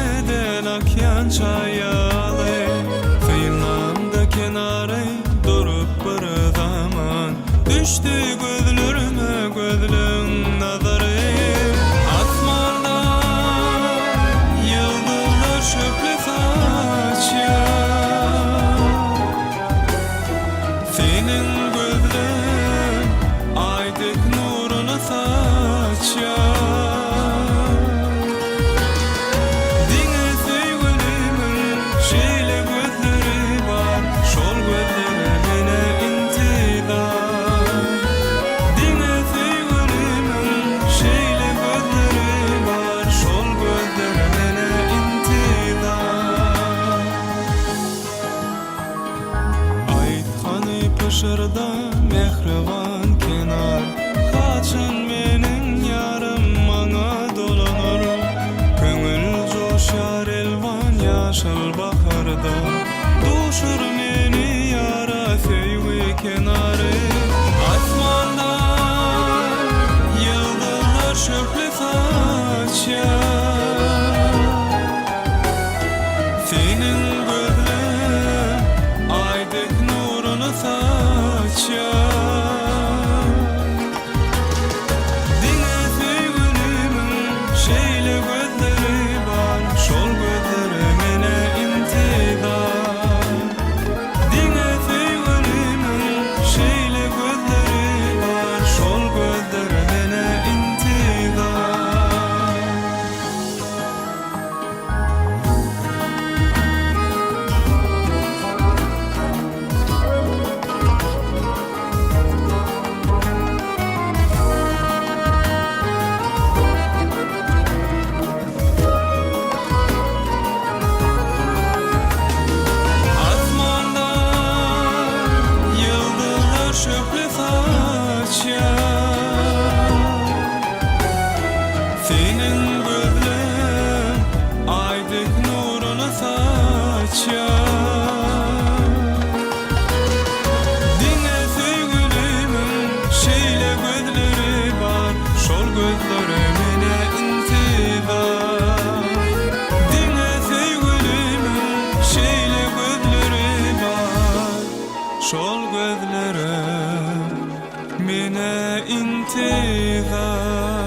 Denizeden akyan çayalı Kıyılamda kenarı durup bir zaman Düştü gözlerime gözlüğün nazarı Asmandan yıldızlar şöple saçıyor Senin gözlerin aydık nurunu saçıyor Şırda mehriban kenar Kaçın menin yarım mana dolanır Köngül coşar elvan yaşıl baharda Duşur meni yara sevgi kenarı Asmandan yıldızlar şöple saçıyor Senin gözlerin aydık nurunu saçıyor Dine sevgilimin şeyle gözleri var Şol gözleri mene intizar Dine sevgilimin şeyle gözleri var Şol gözleri mene intizar şöple saçıyor Senin gözlerin aydık nurunu saçıyor Dinle sevgilimin şeyle gözleri var Şol gözleri mene intizar Dinle sevgilimin şeyle gözleri var Şol gözleri mene intizar